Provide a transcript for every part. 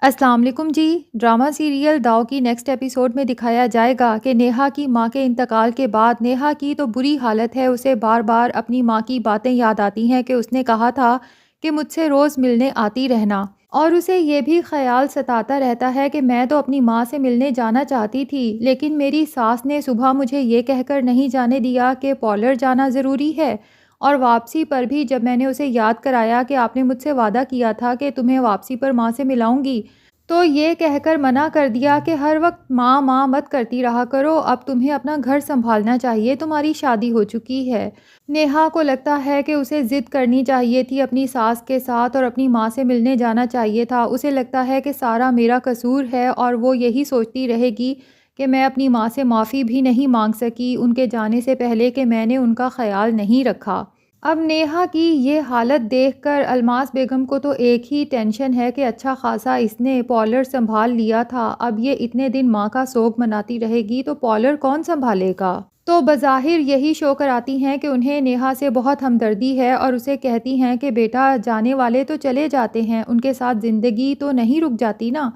السلام علیکم جی۔ Drama serial داؤ کی نیکسٹ ایپیسوڈ میں دکھایا جائے گا کہ نیہا کی ماں کے انتقال کے بعد نیہا کی تو بری حالت ہے، اسے بار بار اپنی ماں کی باتیں یاد آتی ہیں کہ اس نے کہا تھا کہ مجھ سے روز ملنے آتی رہنا، اور اسے یہ بھی خیال ستاتا رہتا ہے کہ میں تو اپنی ماں سے ملنے جانا چاہتی تھی، لیکن میری ساس نے صبح مجھے یہ کہہ کر نہیں جانے دیا کہ پارلر جانا ضروری ہے، اور واپسی پر بھی جب میں نے اسے یاد کرایا کہ آپ نے مجھ سے وعدہ کیا تھا کہ تمہیں واپسی پر ماں سے ملاؤں گی، تو یہ کہہ کر منع کر دیا کہ ہر وقت ماں ماں مت کرتی رہا کرو، اب تمہیں اپنا گھر سنبھالنا چاہیے، تمہاری شادی ہو چکی ہے۔ نیہا کو لگتا ہے کہ اسے ضد کرنی چاہیے تھی اپنی ساس کے ساتھ اور اپنی ماں سے ملنے جانا چاہیے تھا، اسے لگتا ہے کہ سارا میرا قصور ہے اور وہ یہی سوچتی رہے گی کہ میں اپنی ماں سے معافی بھی نہیں مانگ سکی ان کے جانے سے پہلے کہ میں نے ان کا خیال نہیں رکھا۔ اب نیہا کی یہ حالت دیکھ کر الماس بیگم کو تو ایک ہی ٹینشن ہے کہ اچھا خاصا اس نے پارلر سنبھال لیا تھا، اب یہ اتنے دن ماں کا سوگ مناتی رہے گی تو پارلر کون سنبھالے گا؟ تو بظاہر یہی شو کراتی ہیں کہ انہیں نیہا سے بہت ہمدردی ہے اور اسے کہتی ہیں کہ بیٹا جانے والے تو چلے جاتے ہیں، ان کے ساتھ زندگی تو نہیں رک جاتی نا،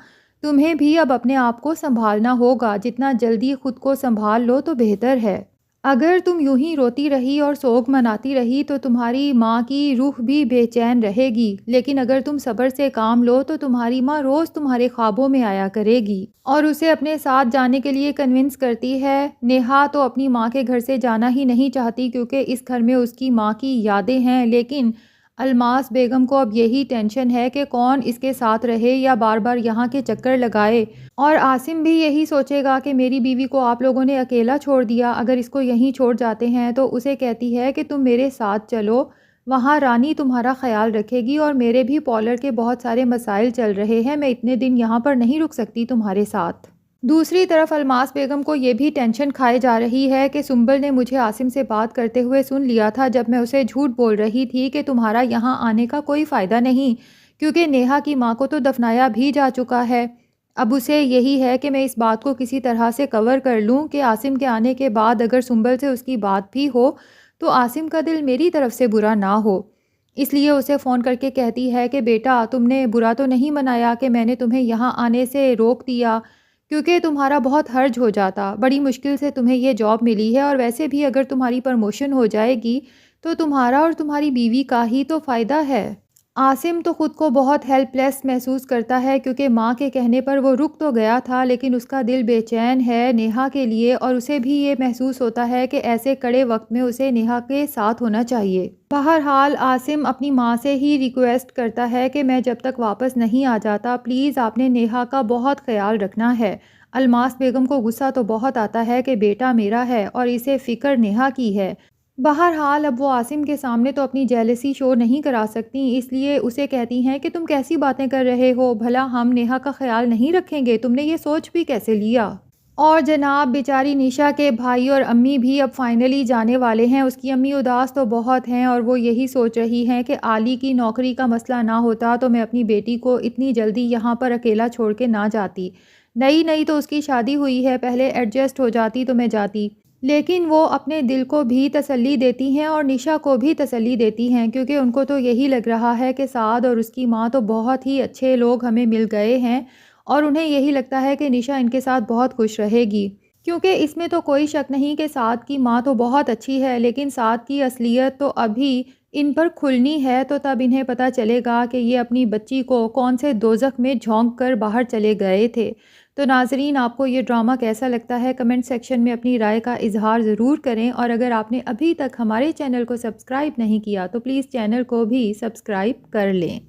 تمہیں بھی اب اپنے آپ کو سنبھالنا ہوگا، جتنا جلدی خود کو سنبھال لو تو بہتر ہے۔ اگر تم یوں ہی روتی رہی اور سوگ مناتی رہی تو تمہاری ماں کی روح بھی بے چین رہے گی، لیکن اگر تم صبر سے کام لو تو تمہاری ماں روز تمہارے خوابوں میں آیا کرے گی اور اسے اپنے ساتھ جانے کے لیے کنونس کرتی ہے۔ نیہا تو اپنی ماں کے گھر سے جانا ہی نہیں چاہتی کیونکہ اس گھر میں اس کی ماں کی یادیں ہیں، لیکن الماس بیگم کو اب یہی ٹینشن ہے کہ کون اس کے ساتھ رہے یا بار بار یہاں کے چکر لگائے، اور عاصم بھی یہی سوچے گا کہ میری بیوی کو آپ لوگوں نے اکیلا چھوڑ دیا، اگر اس کو یہیں چھوڑ جاتے ہیں تو اسے کہتی ہے کہ تم میرے ساتھ چلو، وہاں رانی تمہارا خیال رکھے گی اور میرے بھی پارلر کے بہت سارے مسائل چل رہے ہیں، میں اتنے دن یہاں پر نہیں رک سکتی تمہارے ساتھ۔ دوسری طرف الماس بیگم کو یہ بھی ٹینشن کھائے جا رہی ہے کہ سنبل نے مجھے عاصم سے بات کرتے ہوئے سن لیا تھا جب میں اسے جھوٹ بول رہی تھی کہ تمہارا یہاں آنے کا کوئی فائدہ نہیں، کیونکہ نیہا کی ماں کو تو دفنایا بھی جا چکا ہے۔ اب اسے یہی ہے کہ میں اس بات کو کسی طرح سے کور کر لوں کہ عاصم کے آنے کے بعد اگر سنبل سے اس کی بات بھی ہو تو عاصم کا دل میری طرف سے برا نہ ہو، اس لیے اسے فون کر کے کہتی ہے کہ بیٹا تم نے برا تو نہیں منایا کہ میں نے تمہیں یہاں آنے سے روک دیا، کیونکہ تمہارا بہت حرج ہو جاتا، بڑی مشکل سے تمہیں یہ جاب ملی ہے، اور ویسے بھی اگر تمہاری پروموشن ہو جائے گی تو تمہارا اور تمہاری بیوی کا ہی تو فائدہ ہے۔ عاصم تو خود کو بہت ہیلپ لیس محسوس کرتا ہے کیونکہ ماں کے کہنے پر وہ رک تو گیا تھا لیکن اس کا دل بے چین ہے نیہا کے لیے، اور اسے بھی یہ محسوس ہوتا ہے کہ ایسے کڑے وقت میں اسے نیہا کے ساتھ ہونا چاہیے۔ بہرحال عاصم اپنی ماں سے ہی ریکویسٹ کرتا ہے کہ میں جب تک واپس نہیں آ جاتا پلیز آپ نے نیہا کا بہت خیال رکھنا ہے۔ الماس بیگم کو غصہ تو بہت آتا ہے کہ بیٹا میرا ہے اور اسے فکر نیہا کی ہے۔ بہرحال اب وہ عاصم کے سامنے تو اپنی جیلسی شو نہیں کرا سکتی، اس لیے اسے کہتی ہیں کہ تم کیسی باتیں کر رہے ہو، بھلا ہم نیہا کا خیال نہیں رکھیں گے، تم نے یہ سوچ بھی کیسے لیا؟ اور جناب بیچاری نیشا کے بھائی اور امی بھی اب فائنلی جانے والے ہیں، اس کی امی اداس تو بہت ہیں اور وہ یہی سوچ رہی ہیں کہ عالی کی نوکری کا مسئلہ نہ ہوتا تو میں اپنی بیٹی کو اتنی جلدی یہاں پر اکیلا چھوڑ کے نہ جاتی، نئی تو اس کی شادی ہوئی ہے، پہلے ایڈجسٹ ہو جاتی تو میں جاتی، لیکن وہ اپنے دل کو بھی تسلی دیتی ہیں اور نیشا کو بھی تسلی دیتی ہیں کیونکہ ان کو تو یہی لگ رہا ہے کہ سعد اور اس کی ماں تو بہت ہی اچھے لوگ ہمیں مل گئے ہیں، اور انہیں یہی لگتا ہے کہ نیشا ان کے ساتھ بہت خوش رہے گی، کیونکہ اس میں تو کوئی شک نہیں کہ سعد کی ماں تو بہت اچھی ہے، لیکن سعد کی اصلیت تو ابھی ان پر کھلنی ہے، تو تب انہیں پتہ چلے گا کہ یہ اپنی بچی کو کون سے دوزخ میں جھونک کر باہر چلے گئے تھے۔ تو ناظرین آپ کو یہ ڈرامہ کیسا لگتا ہے کمنٹ سیکشن میں اپنی رائے کا اظہار ضرور کریں، اور اگر آپ نے ابھی تک ہمارے چینل کو سبسکرائب نہیں کیا تو پلیز چینل کو بھی سبسکرائب کر لیں۔